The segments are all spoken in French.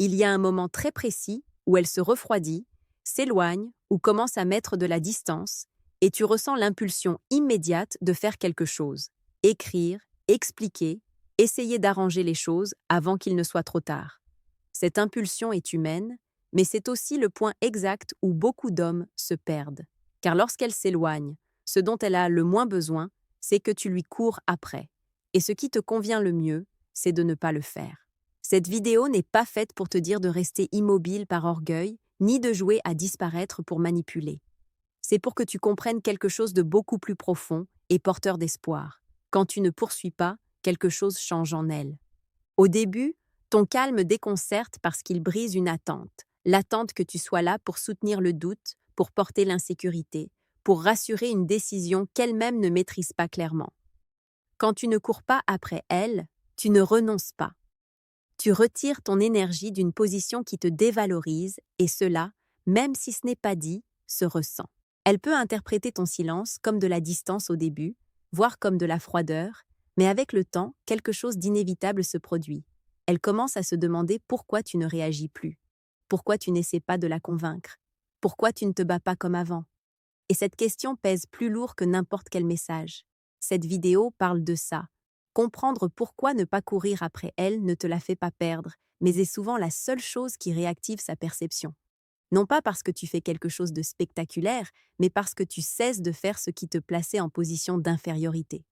Il y a un moment très précis où elle se refroidit, s'éloigne ou commence à mettre de la distance, et tu ressens l'impulsion immédiate de faire quelque chose. Écrire, expliquer, essayer d'arranger les choses avant qu'il ne soit trop tard. Cette impulsion est humaine, mais c'est aussi le point exact où beaucoup d'hommes se perdent. Car lorsqu'elle s'éloigne, ce dont elle a le moins besoin, c'est que tu lui cours après. Et ce qui te convient le mieux, c'est de ne pas le faire. Cette vidéo n'est pas faite pour te dire de rester immobile par orgueil, ni de jouer à disparaître pour manipuler. C'est pour que tu comprennes quelque chose de beaucoup plus profond et porteur d'espoir. Quand tu ne poursuis pas, quelque chose change en elle. Au début, ton calme déconcerte parce qu'il brise une attente. L'attente que tu sois là pour soutenir le doute, pour porter l'insécurité, pour rassurer une décision qu'elle-même ne maîtrise pas clairement. Quand tu ne cours pas après elle, tu ne renonces pas. Tu retires ton énergie d'une position qui te dévalorise et cela, même si ce n'est pas dit, se ressent. Elle peut interpréter ton silence comme de la distance au début, voire comme de la froideur, mais avec le temps, quelque chose d'inévitable se produit. Elle commence à se demander pourquoi tu ne réagis plus, pourquoi tu n'essaies pas de la convaincre, pourquoi tu ne te bats pas comme avant. Et cette question pèse plus lourd que n'importe quel message. Cette vidéo parle de ça. Comprendre pourquoi ne pas courir après elle ne te la fait pas perdre, mais est souvent la seule chose qui réactive sa perception. Non pas parce que tu fais quelque chose de spectaculaire, mais parce que tu cesses de faire ce qui te plaçait en position d'infériorité.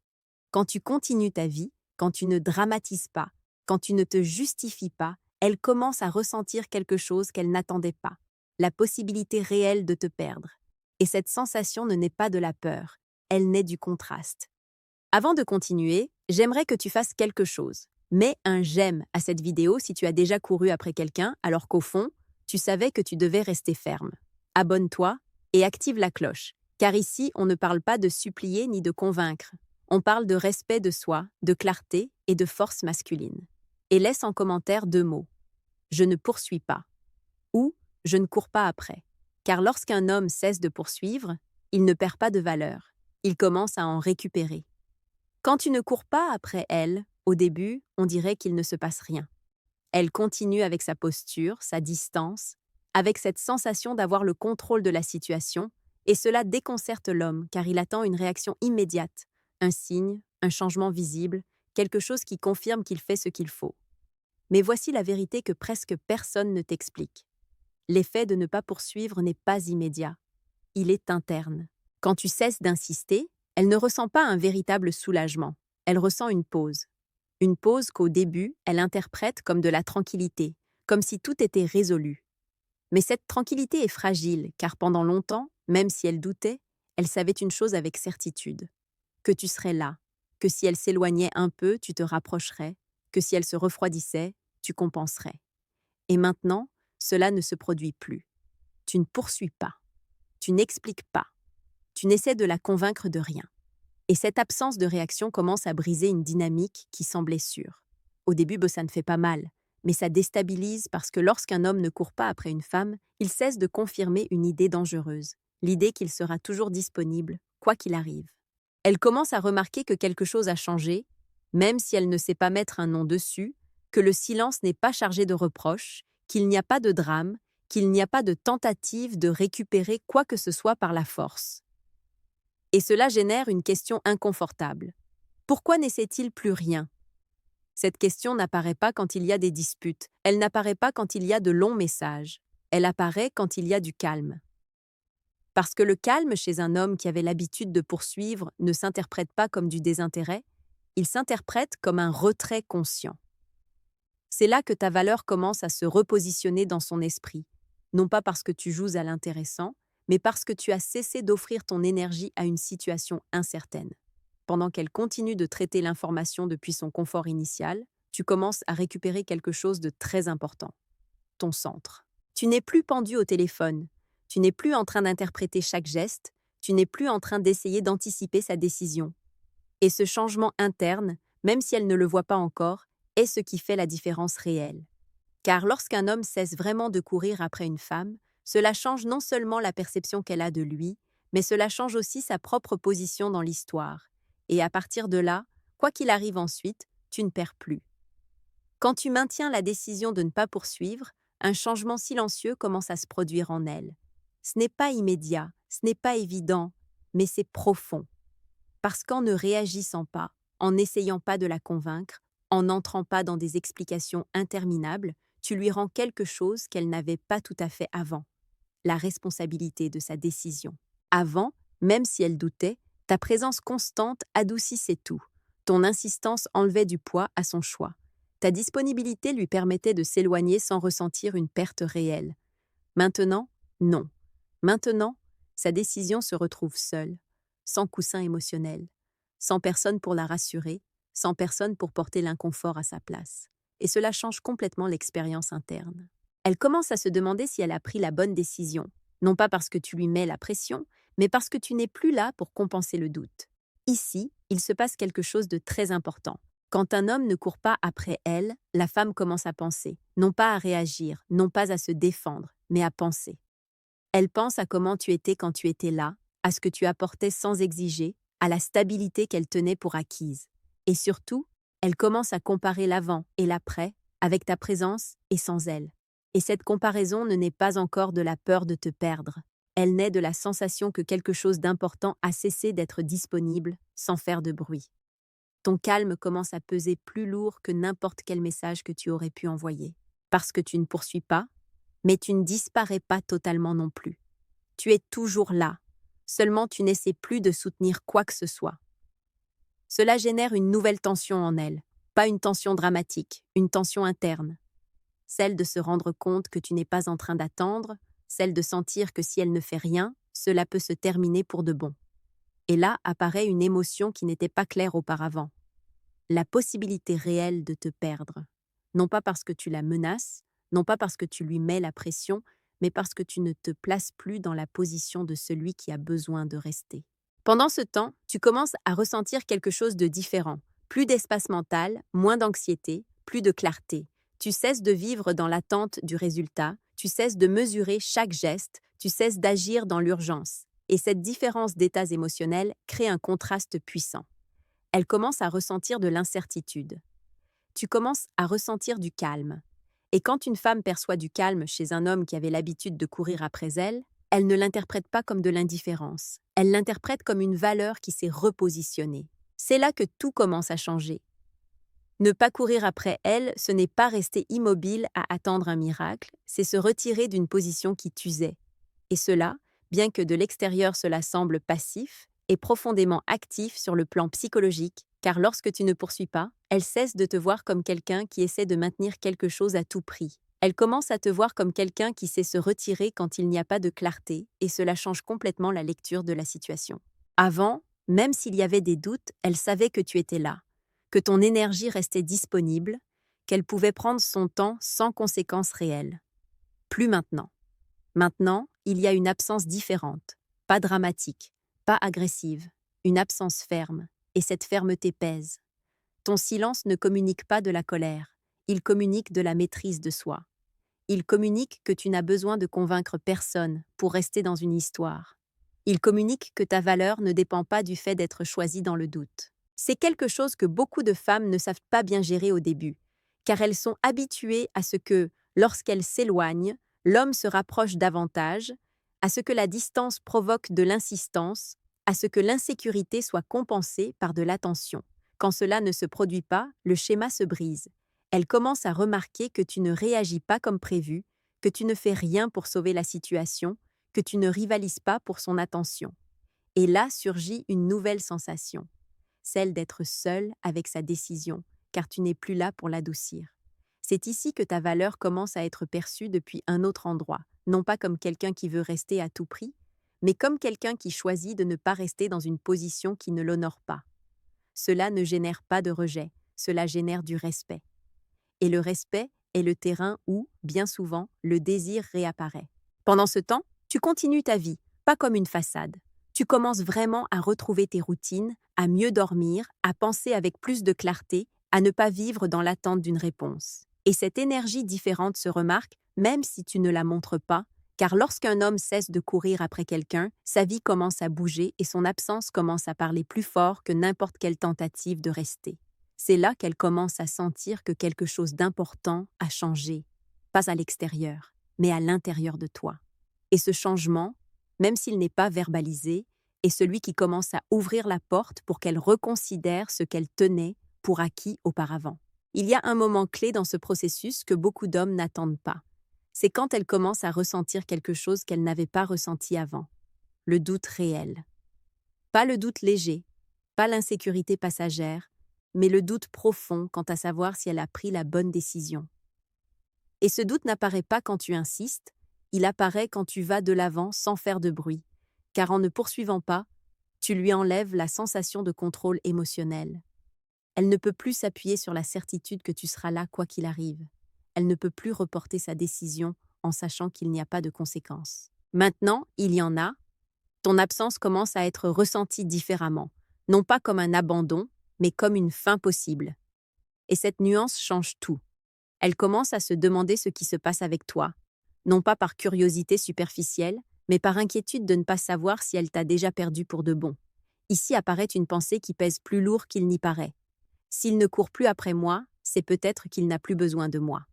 Quand tu continues ta vie, quand tu ne dramatises pas, quand tu ne te justifies pas, elle commence à ressentir quelque chose qu'elle n'attendait pas, la possibilité réelle de te perdre. Et cette sensation ne naît pas de la peur, elle naît du contraste. Avant de continuer, j'aimerais que tu fasses quelque chose. Mets un j'aime à cette vidéo si tu as déjà couru après quelqu'un, alors qu'au fond, tu savais que tu devais rester ferme. Abonne-toi et active la cloche, car ici, on ne parle pas de supplier ni de convaincre. On parle de respect de soi, de clarté et de force masculine. Et laisse en commentaire 2 mots. Je ne poursuis pas. Ou je ne cours pas après. Car lorsqu'un homme cesse de poursuivre, il ne perd pas de valeur. Il commence à en récupérer. Quand tu ne cours pas après elle, au début, on dirait qu'il ne se passe rien. Elle continue avec sa posture, sa distance, avec cette sensation d'avoir le contrôle de la situation, et cela déconcerte l'homme car il attend une réaction immédiate, un signe, un changement visible, quelque chose qui confirme qu'il fait ce qu'il faut. Mais voici la vérité que presque personne ne t'explique. L'effet de ne pas poursuivre n'est pas immédiat. Il est interne. Quand tu cesses d'insister, elle ne ressent pas un véritable soulagement. Elle ressent une pause. Une pause qu'au début, elle interprète comme de la tranquillité, comme si tout était résolu. Mais cette tranquillité est fragile, car pendant longtemps, même si elle doutait, elle savait une chose avec certitude. Que tu serais là, que si elle s'éloignait un peu, tu te rapprocherais, que si elle se refroidissait, tu compenserais. Et maintenant, cela ne se produit plus. Tu ne poursuis pas. Tu n'expliques pas. Tu n'essaies de la convaincre de rien. Et cette absence de réaction commence à briser une dynamique qui semblait sûre. Au début, ça ne fait pas mal, mais ça déstabilise parce que lorsqu'un homme ne court pas après une femme, il cesse de confirmer une idée dangereuse, l'idée qu'il sera toujours disponible, quoi qu'il arrive. Elle commence à remarquer que quelque chose a changé, même si elle ne sait pas mettre un nom dessus, que le silence n'est pas chargé de reproches, qu'il n'y a pas de drame, qu'il n'y a pas de tentative de récupérer quoi que ce soit par la force. Et cela génère une question inconfortable. Pourquoi n'essaie-t-il plus rien? Cette question n'apparaît pas quand il y a des disputes, elle n'apparaît pas quand il y a de longs messages, elle apparaît quand il y a du calme. Parce que le calme chez un homme qui avait l'habitude de poursuivre ne s'interprète pas comme du désintérêt, il s'interprète comme un retrait conscient. C'est là que ta valeur commence à se repositionner dans son esprit, non pas parce que tu joues à l'intéressant, mais parce que tu as cessé d'offrir ton énergie à une situation incertaine. Pendant qu'elle continue de traiter l'information depuis son confort initial, tu commences à récupérer quelque chose de très important, ton centre. Tu n'es plus pendu au téléphone, tu n'es plus en train d'interpréter chaque geste, tu n'es plus en train d'essayer d'anticiper sa décision. Et ce changement interne, même si elle ne le voit pas encore, est ce qui fait la différence réelle. Car lorsqu'un homme cesse vraiment de courir après une femme, cela change non seulement la perception qu'elle a de lui, mais cela change aussi sa propre position dans l'histoire. Et à partir de là, quoi qu'il arrive ensuite, tu ne perds plus. Quand tu maintiens la décision de ne pas poursuivre, un changement silencieux commence à se produire en elle. Ce n'est pas immédiat, ce n'est pas évident, mais c'est profond. Parce qu'en ne réagissant pas, en n'essayant pas de la convaincre, en n'entrant pas dans des explications interminables, tu lui rends quelque chose qu'elle n'avait pas tout à fait avant, la responsabilité de sa décision. Avant, même si elle doutait, ta présence constante adoucissait tout. Ton insistance enlevait du poids à son choix. Ta disponibilité lui permettait de s'éloigner sans ressentir une perte réelle. Maintenant, non. Maintenant, sa décision se retrouve seule, sans coussin émotionnel, sans personne pour la rassurer, sans personne pour porter l'inconfort à sa place. Et cela change complètement l'expérience interne. Elle commence à se demander si elle a pris la bonne décision, non pas parce que tu lui mets la pression, mais parce que tu n'es plus là pour compenser le doute. Ici, il se passe quelque chose de très important. Quand un homme ne court pas après elle, la femme commence à penser, non pas à réagir, non pas à se défendre, mais à penser. Elle pense à comment tu étais quand tu étais là, à ce que tu apportais sans exiger, à la stabilité qu'elle tenait pour acquise. Et surtout, elle commence à comparer l'avant et l'après, avec ta présence et sans elle. Et cette comparaison ne naît pas encore de la peur de te perdre. Elle naît de la sensation que quelque chose d'important a cessé d'être disponible, sans faire de bruit. Ton calme commence à peser plus lourd que n'importe quel message que tu aurais pu envoyer. Parce que tu ne poursuis pas, mais tu ne disparais pas totalement non plus. Tu es toujours là, seulement tu n'essaies plus de soutenir quoi que ce soit. Cela génère une nouvelle tension en elle, pas une tension dramatique, une tension interne. Celle de se rendre compte que tu n'es pas en train d'attendre, celle de sentir que si elle ne fait rien, cela peut se terminer pour de bon. Et là apparaît une émotion qui n'était pas claire auparavant. La possibilité réelle de te perdre. Non pas parce que tu la menaces, non pas parce que tu lui mets la pression, mais parce que tu ne te places plus dans la position de celui qui a besoin de rester. Pendant ce temps, tu commences à ressentir quelque chose de différent. Plus d'espace mental, moins d'anxiété, plus de clarté. Tu cesses de vivre dans l'attente du résultat, tu cesses de mesurer chaque geste, tu cesses d'agir dans l'urgence. Et cette différence d'états émotionnels crée un contraste puissant. Elle commence à ressentir de l'incertitude. Tu commences à ressentir du calme. Et quand une femme perçoit du calme chez un homme qui avait l'habitude de courir après elle, elle ne l'interprète pas comme de l'indifférence. Elle l'interprète comme une valeur qui s'est repositionnée. C'est là que tout commence à changer. Ne pas courir après elle, ce n'est pas rester immobile à attendre un miracle, c'est se retirer d'une position qui t'usait. Et cela, bien que de l'extérieur cela semble passif, est profondément actif sur le plan psychologique, car lorsque tu ne poursuis pas, elle cesse de te voir comme quelqu'un qui essaie de maintenir quelque chose à tout prix. Elle commence à te voir comme quelqu'un qui sait se retirer quand il n'y a pas de clarté, et cela change complètement la lecture de la situation. Avant, même s'il y avait des doutes, elle savait que tu étais là, que ton énergie restait disponible, qu'elle pouvait prendre son temps sans conséquences réelles. Plus maintenant. Maintenant, il y a une absence différente, pas dramatique, pas agressive, une absence ferme, et cette fermeté pèse. Ton silence ne communique pas de la colère, il communique de la maîtrise de soi. Il communique que tu n'as besoin de convaincre personne pour rester dans une histoire. Il communique que ta valeur ne dépend pas du fait d'être choisie dans le doute. C'est quelque chose que beaucoup de femmes ne savent pas bien gérer au début, car elles sont habituées à ce que, lorsqu'elles s'éloignent, l'homme se rapproche davantage, à ce que la distance provoque de l'insistance, à ce que l'insécurité soit compensée par de l'attention. Quand cela ne se produit pas, le schéma se brise. Elle commence à remarquer que tu ne réagis pas comme prévu, que tu ne fais rien pour sauver la situation, que tu ne rivalises pas pour son attention. Et là surgit une nouvelle sensation, celle d'être seule avec sa décision, car tu n'es plus là pour l'adoucir. C'est ici que ta valeur commence à être perçue depuis un autre endroit, non pas comme quelqu'un qui veut rester à tout prix, mais comme quelqu'un qui choisit de ne pas rester dans une position qui ne l'honore pas. Cela ne génère pas de rejet, cela génère du respect. Et le respect est le terrain où, bien souvent, le désir réapparaît. Pendant ce temps, tu continues ta vie, pas comme une façade. Tu commences vraiment à retrouver tes routines, à mieux dormir, à penser avec plus de clarté, à ne pas vivre dans l'attente d'une réponse. Et cette énergie différente se remarque, même si tu ne la montres pas, car lorsqu'un homme cesse de courir après quelqu'un, sa vie commence à bouger et son absence commence à parler plus fort que n'importe quelle tentative de rester. C'est là qu'elle commence à sentir que quelque chose d'important a changé. pas à l'extérieur, mais à l'intérieur de toi. Et ce changement, même s'il n'est pas verbalisé, est celui qui commence à ouvrir la porte pour qu'elle reconsidère ce qu'elle tenait pour acquis auparavant. Il y a un moment clé dans ce processus que beaucoup d'hommes n'attendent pas. C'est quand elle commence à ressentir quelque chose qu'elle n'avait pas ressenti avant. Le doute réel. Pas le doute léger, pas l'insécurité passagère, mais le doute profond quant à savoir si elle a pris la bonne décision. Et ce doute n'apparaît pas quand tu insistes, il apparaît quand tu vas de l'avant sans faire de bruit, car en ne poursuivant pas, tu lui enlèves la sensation de contrôle émotionnel. Elle ne peut plus s'appuyer sur la certitude que tu seras là quoi qu'il arrive. Elle ne peut plus reporter sa décision en sachant qu'il n'y a pas de conséquences. Maintenant, il y en a. Ton absence commence à être ressentie différemment, non pas comme un abandon, mais comme une fin possible. Et cette nuance change tout. Elle commence à se demander ce qui se passe avec toi, non pas par curiosité superficielle, mais par inquiétude de ne pas savoir si elle t'a déjà perdu pour de bon. Ici apparaît une pensée qui pèse plus lourd qu'il n'y paraît. S'il ne court plus après moi, c'est peut-être qu'il n'a plus besoin de moi.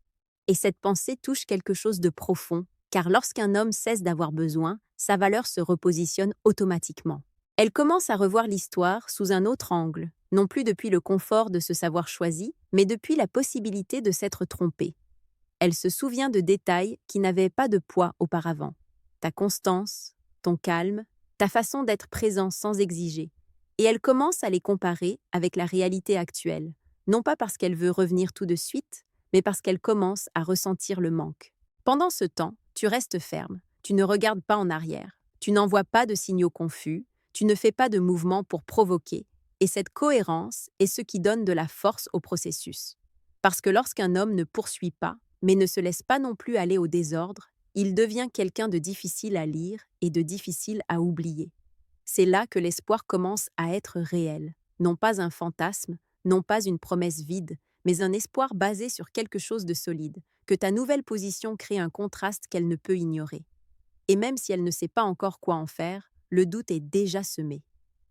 Et cette pensée touche quelque chose de profond, car lorsqu'un homme cesse d'avoir besoin, sa valeur se repositionne automatiquement. Elle commence à revoir l'histoire sous un autre angle, non plus depuis le confort de se savoir choisi, mais depuis la possibilité de s'être trompée. Elle se souvient de détails qui n'avaient pas de poids auparavant. Ta constance, ton calme, ta façon d'être présent sans exiger. Et elle commence à les comparer avec la réalité actuelle, non pas parce qu'elle veut revenir tout de suite, mais parce qu'elle commence à ressentir le manque. Pendant ce temps, tu restes ferme, tu ne regardes pas en arrière, tu n'envoies pas de signaux confus, tu ne fais pas de mouvements pour provoquer, et cette cohérence est ce qui donne de la force au processus. Parce que lorsqu'un homme ne poursuit pas, mais ne se laisse pas non plus aller au désordre, il devient quelqu'un de difficile à lire et de difficile à oublier. C'est là que l'espoir commence à être réel, non pas un fantasme, non pas une promesse vide, mais un espoir basé sur quelque chose de solide, que ta nouvelle position crée un contraste qu'elle ne peut ignorer. Et même si elle ne sait pas encore quoi en faire, le doute est déjà semé.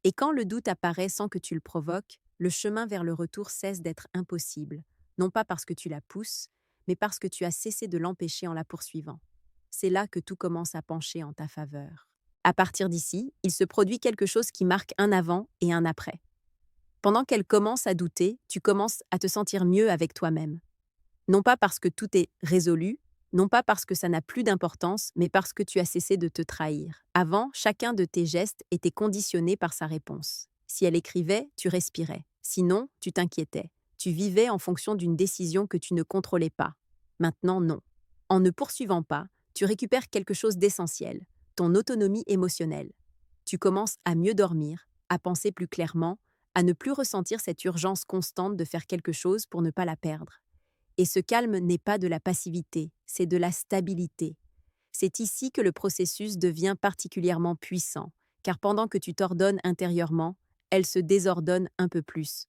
Et quand le doute apparaît sans que tu le provoques, le chemin vers le retour cesse d'être impossible, non pas parce que tu la pousses, mais parce que tu as cessé de l'empêcher en la poursuivant. C'est là que tout commence à pencher en ta faveur. À partir d'ici, il se produit quelque chose qui marque un avant et un après. Pendant qu'elle commence à douter, tu commences à te sentir mieux avec toi-même. Non pas parce que tout est résolu, non pas parce que ça n'a plus d'importance, mais parce que tu as cessé de te trahir. Avant, chacun de tes gestes était conditionné par sa réponse. Si elle écrivait, tu respirais. Sinon, tu t'inquiétais. Tu vivais en fonction d'une décision que tu ne contrôlais pas. Maintenant, non. En ne poursuivant pas, tu récupères quelque chose d'essentiel, ton autonomie émotionnelle. Tu commences à mieux dormir, à penser plus clairement, à ne plus ressentir cette urgence constante de faire quelque chose pour ne pas la perdre. Et ce calme n'est pas de la passivité, c'est de la stabilité. C'est ici que le processus devient particulièrement puissant, car pendant que tu t'ordonnes intérieurement, elle se désordonne un peu plus.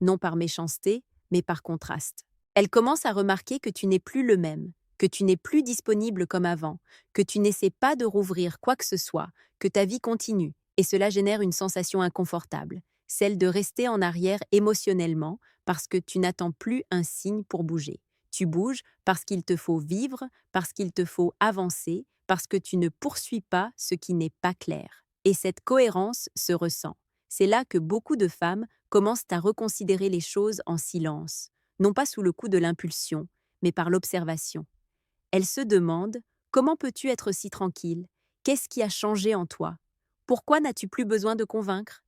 Non par méchanceté, mais par contraste. Elle commence à remarquer que tu n'es plus le même, que tu n'es plus disponible comme avant, que tu n'essaies pas de rouvrir quoi que ce soit, que ta vie continue, et cela génère une sensation inconfortable, celle de rester en arrière émotionnellement parce que tu n'attends plus un signe pour bouger. Tu bouges parce qu'il te faut vivre, parce qu'il te faut avancer, parce que tu ne poursuis pas ce qui n'est pas clair. Et cette cohérence se ressent. C'est là que beaucoup de femmes commencent à reconsidérer les choses en silence, non pas sous le coup de l'impulsion, mais par l'observation. Elles se demandent « Comment peux-tu être si tranquille? Qu'est-ce qui a changé en toi? Pourquoi n'as-tu plus besoin de convaincre ?»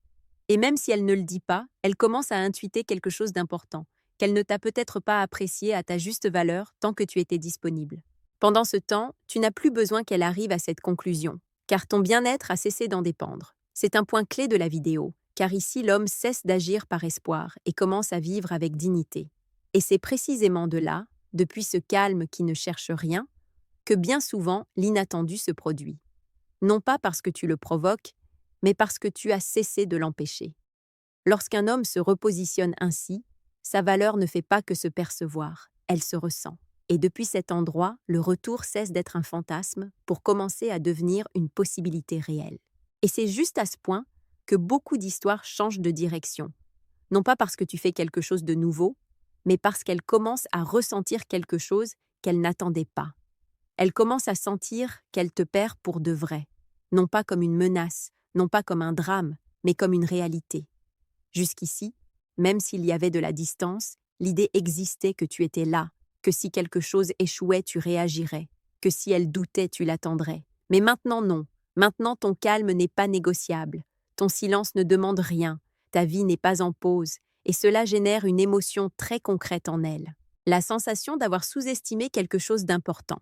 Et même si elle ne le dit pas, elle commence à intuiter quelque chose d'important, qu'elle ne t'a peut-être pas apprécié à ta juste valeur tant que tu étais disponible. Pendant ce temps, tu n'as plus besoin qu'elle arrive à cette conclusion, car ton bien-être a cessé d'en dépendre. C'est un point clé de la vidéo, car ici l'homme cesse d'agir par espoir et commence à vivre avec dignité. Et c'est précisément de là, depuis ce calme qui ne cherche rien, que bien souvent l'inattendu se produit. Non pas parce que tu le provoques, mais parce que tu as cessé de l'empêcher. Lorsqu'un homme se repositionne ainsi, sa valeur ne fait pas que se percevoir, elle se ressent. Et depuis cet endroit, le retour cesse d'être un fantasme pour commencer à devenir une possibilité réelle. Et c'est juste à ce point que beaucoup d'histoires changent de direction. Non pas parce que tu fais quelque chose de nouveau, mais parce qu'elles commencent à ressentir quelque chose qu'elle n'attendait pas. Elle commence à sentir qu'elle te perd pour de vrai, non pas comme une menace, non pas comme un drame, mais comme une réalité. Jusqu'ici, même s'il y avait de la distance, l'idée existait que tu étais là, que si quelque chose échouait, tu réagirais, que si elle doutait, tu l'attendrais. Mais maintenant, non. Maintenant, ton calme n'est pas négociable. Ton silence ne demande rien. Ta vie n'est pas en pause. Et cela génère une émotion très concrète en elle. La sensation d'avoir sous-estimé quelque chose d'important.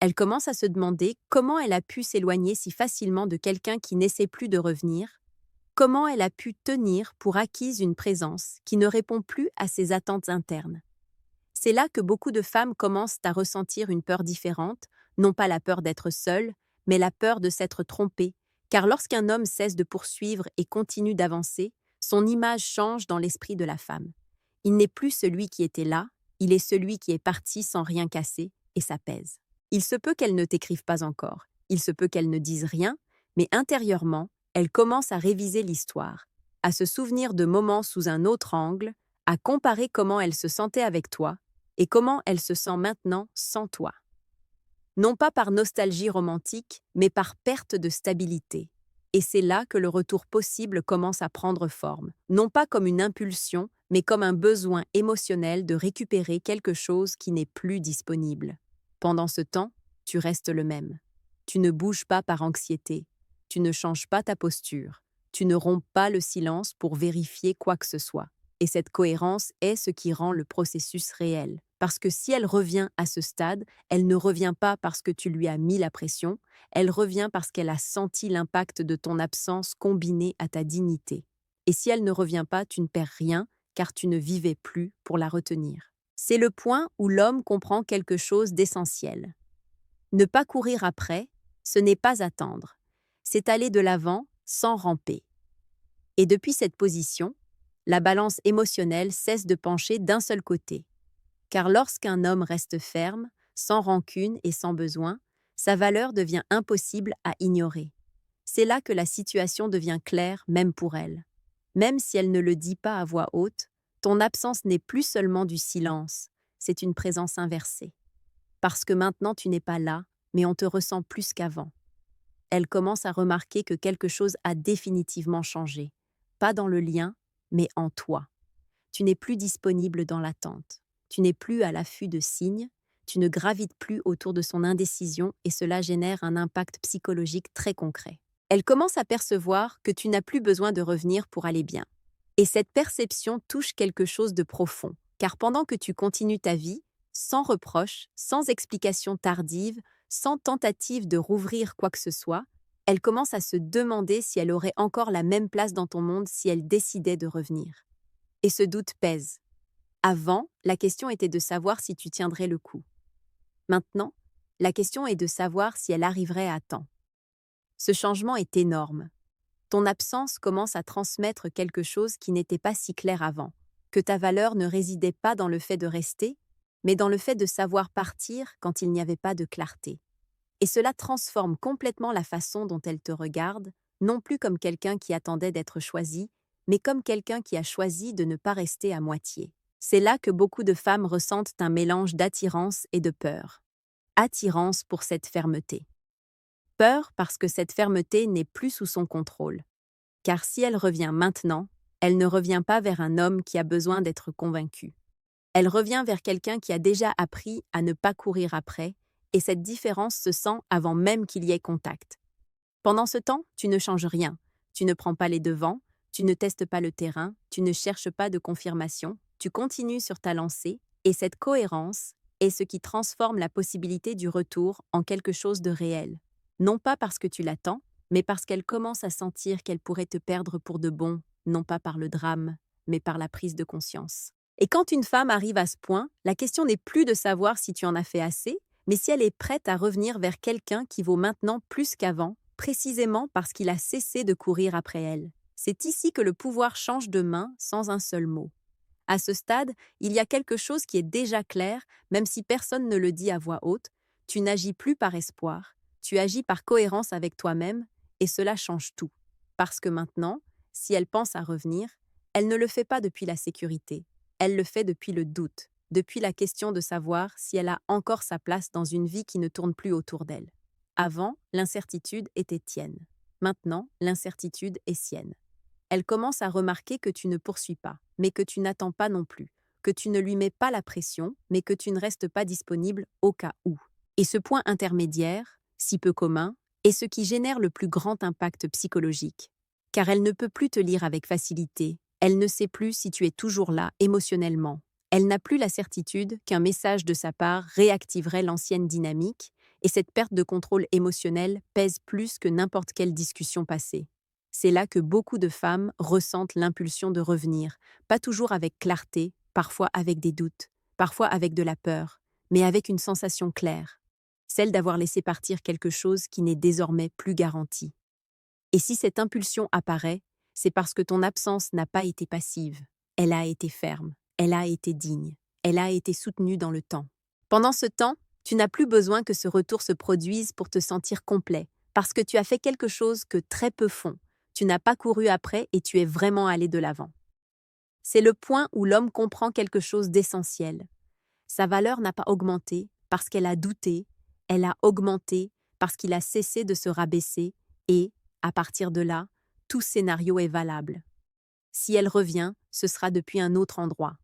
Elle commence à se demander comment elle a pu s'éloigner si facilement de quelqu'un qui n'essaie plus de revenir, comment elle a pu tenir pour acquise une présence qui ne répond plus à ses attentes internes. C'est là que beaucoup de femmes commencent à ressentir une peur différente, non pas la peur d'être seule, mais la peur de s'être trompée, car lorsqu'un homme cesse de poursuivre et continue d'avancer, son image change dans l'esprit de la femme. Il n'est plus celui qui était là, il est celui qui est parti sans rien casser, et ça pèse. Il se peut qu'elle ne t'écrive pas encore, il se peut qu'elle ne dise rien, mais intérieurement, elle commence à réviser l'histoire, à se souvenir de moments sous un autre angle, à comparer comment elle se sentait avec toi et comment elle se sent maintenant sans toi. Non pas par nostalgie romantique, mais par perte de stabilité. Et c'est là que le retour possible commence à prendre forme, non pas comme une impulsion, mais comme un besoin émotionnel de récupérer quelque chose qui n'est plus disponible. Pendant ce temps, tu restes le même. Tu ne bouges pas par anxiété, tu ne changes pas ta posture, tu ne romps pas le silence pour vérifier quoi que ce soit. Et cette cohérence est ce qui rend le processus réel. Parce que si elle revient à ce stade, elle ne revient pas parce que tu lui as mis la pression, elle revient parce qu'elle a senti l'impact de ton absence combiné à ta dignité. Et si elle ne revient pas, tu ne perds rien, car tu ne vivais plus pour la retenir. C'est le point où l'homme comprend quelque chose d'essentiel. Ne pas courir après, ce n'est pas attendre. C'est aller de l'avant sans ramper. Et depuis cette position, la balance émotionnelle cesse de pencher d'un seul côté. Car lorsqu'un homme reste ferme, sans rancune et sans besoin, sa valeur devient impossible à ignorer. C'est là que la situation devient claire même pour elle. Même si elle ne le dit pas à voix haute, ton absence n'est plus seulement du silence, c'est une présence inversée. Parce que maintenant tu n'es pas là, mais on te ressent plus qu'avant. Elle commence à remarquer que quelque chose a définitivement changé. Pas dans le lien, mais en toi. Tu n'es plus disponible dans l'attente. Tu n'es plus à l'affût de signes, tu ne gravites plus autour de son indécision et cela génère un impact psychologique très concret. Elle commence à percevoir que tu n'as plus besoin de revenir pour aller bien. Et cette perception touche quelque chose de profond, car pendant que tu continues ta vie, sans reproche, sans explication tardive, sans tentative de rouvrir quoi que ce soit, elle commence à se demander si elle aurait encore la même place dans ton monde si elle décidait de revenir. Et ce doute pèse. Avant, la question était de savoir si tu tiendrais le coup. Maintenant, la question est de savoir si elle arriverait à temps. Ce changement est énorme. Ton absence commence à transmettre quelque chose qui n'était pas si clair avant, que ta valeur ne résidait pas dans le fait de rester, mais dans le fait de savoir partir quand il n'y avait pas de clarté. Et cela transforme complètement la façon dont elle te regarde, non plus comme quelqu'un qui attendait d'être choisi, mais comme quelqu'un qui a choisi de ne pas rester à moitié. C'est là que beaucoup de femmes ressentent un mélange d'attirance et de peur. Attirance pour cette fermeté. Peur parce que cette fermeté n'est plus sous son contrôle. Car si elle revient maintenant, elle ne revient pas vers un homme qui a besoin d'être convaincu. Elle revient vers quelqu'un qui a déjà appris à ne pas courir après, et cette différence se sent avant même qu'il y ait contact. Pendant ce temps, tu ne changes rien. Tu ne prends pas les devants, tu ne testes pas le terrain, tu ne cherches pas de confirmation, tu continues sur ta lancée, et cette cohérence est ce qui transforme la possibilité du retour en quelque chose de réel. Non pas parce que tu l'attends, mais parce qu'elle commence à sentir qu'elle pourrait te perdre pour de bon, non pas par le drame, mais par la prise de conscience. Et quand une femme arrive à ce point, la question n'est plus de savoir si tu en as fait assez, mais si elle est prête à revenir vers quelqu'un qui vaut maintenant plus qu'avant, précisément parce qu'il a cessé de courir après elle. C'est ici que le pouvoir change de main sans un seul mot. À ce stade, il y a quelque chose qui est déjà clair, même si personne ne le dit à voix haute, tu n'agis plus par espoir, tu agis par cohérence avec toi-même, et cela change tout. Parce que maintenant, si elle pense à revenir, elle ne le fait pas depuis la sécurité, elle le fait depuis le doute, depuis la question de savoir si elle a encore sa place dans une vie qui ne tourne plus autour d'elle. Avant, l'incertitude était tienne. Maintenant, l'incertitude est sienne. Elle commence à remarquer que tu ne poursuis pas, mais que tu n'attends pas non plus, que tu ne lui mets pas la pression, mais que tu ne restes pas disponible au cas où. Et ce point intermédiaire, si peu commun, est ce qui génère le plus grand impact psychologique. Car elle ne peut plus te lire avec facilité, elle ne sait plus si tu es toujours là émotionnellement. Elle n'a plus la certitude qu'un message de sa part réactiverait l'ancienne dynamique, et cette perte de contrôle émotionnel pèse plus que n'importe quelle discussion passée. C'est là que beaucoup de femmes ressentent l'impulsion de revenir, pas toujours avec clarté, parfois avec des doutes, parfois avec de la peur, mais avec une sensation claire, celle d'avoir laissé partir quelque chose qui n'est désormais plus garanti. Et si cette impulsion apparaît, c'est parce que ton absence n'a pas été passive, elle a été ferme, elle a été digne, elle a été soutenue dans le temps. Pendant ce temps, tu n'as plus besoin que ce retour se produise pour te sentir complet, parce que tu as fait quelque chose que très peu font. Tu n'as pas couru après et tu es vraiment allé de l'avant. C'est le point où l'homme comprend quelque chose d'essentiel. Sa valeur n'a pas augmenté parce qu'elle a douté, elle a augmenté parce qu'il a cessé de se rabaisser et, à partir de là, tout scénario est valable. Si elle revient, ce sera depuis un autre endroit.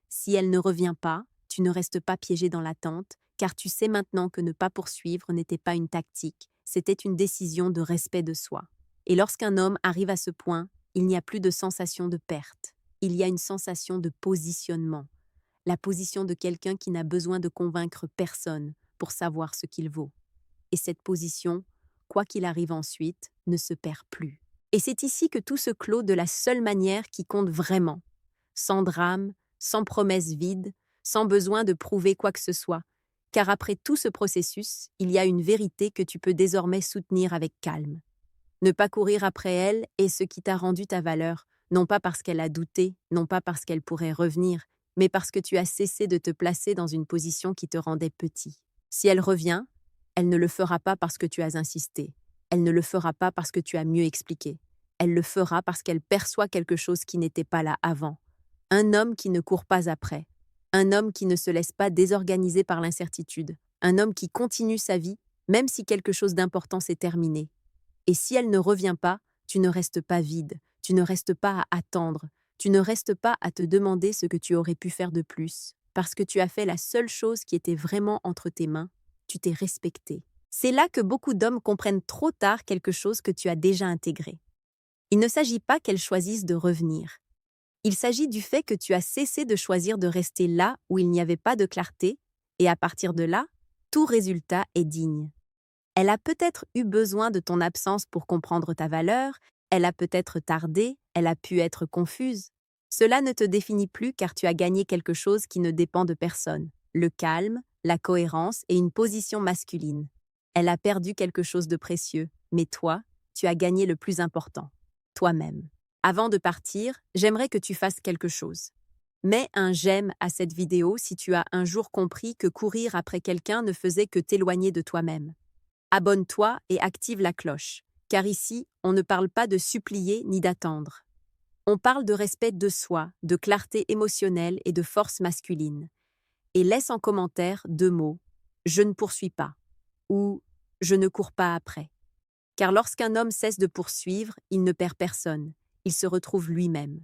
Si elle ne revient pas, tu ne restes pas piégé dans l'attente, car tu sais maintenant que ne pas poursuivre n'était pas une tactique, c'était une décision de respect de soi. Et lorsqu'un homme arrive à ce point, il n'y a plus de sensation de perte. Il y a une sensation de positionnement. La position de quelqu'un qui n'a besoin de convaincre personne pour savoir ce qu'il vaut. Et cette position, quoi qu'il arrive ensuite, ne se perd plus. Et c'est ici que tout se clôt de la seule manière qui compte vraiment. Sans drame, sans promesse vide, sans besoin de prouver quoi que ce soit. Car après tout ce processus, il y a une vérité que tu peux désormais soutenir avec calme. Ne pas courir après elle est ce qui t'a rendu ta valeur, non pas parce qu'elle a douté, non pas parce qu'elle pourrait revenir, mais parce que tu as cessé de te placer dans une position qui te rendait petit. Si elle revient, elle ne le fera pas parce que tu as insisté. Elle ne le fera pas parce que tu as mieux expliqué. Elle le fera parce qu'elle perçoit quelque chose qui n'était pas là avant. Un homme qui ne court pas après. Un homme qui ne se laisse pas désorganiser par l'incertitude. Un homme qui continue sa vie, même si quelque chose d'important s'est terminé. Et si elle ne revient pas, tu ne restes pas vide, tu ne restes pas à attendre, tu ne restes pas à te demander ce que tu aurais pu faire de plus, parce que tu as fait la seule chose qui était vraiment entre tes mains, tu t'es respecté. C'est là que beaucoup d'hommes comprennent trop tard quelque chose que tu as déjà intégré. Il ne s'agit pas qu'elles choisissent de revenir. Il s'agit du fait que tu as cessé de choisir de rester là où il n'y avait pas de clarté, et à partir de là, tout résultat est digne. Elle a peut-être eu besoin de ton absence pour comprendre ta valeur, elle a peut-être tardé, elle a pu être confuse. Cela ne te définit plus car tu as gagné quelque chose qui ne dépend de personne, le calme, la cohérence et une position masculine. Elle a perdu quelque chose de précieux, mais toi, tu as gagné le plus important, toi-même. Avant de partir, j'aimerais que tu fasses quelque chose. Mets un j'aime à cette vidéo si tu as un jour compris que courir après quelqu'un ne faisait que t'éloigner de toi-même. Abonne-toi et active la cloche, car ici, on ne parle pas de supplier ni d'attendre. On parle de respect de soi, de clarté émotionnelle et de force masculine. Et laisse en commentaire 2 mots « je ne poursuis pas » ou « je ne cours pas après ». Car lorsqu'un homme cesse de poursuivre, il ne perd personne, il se retrouve lui-même.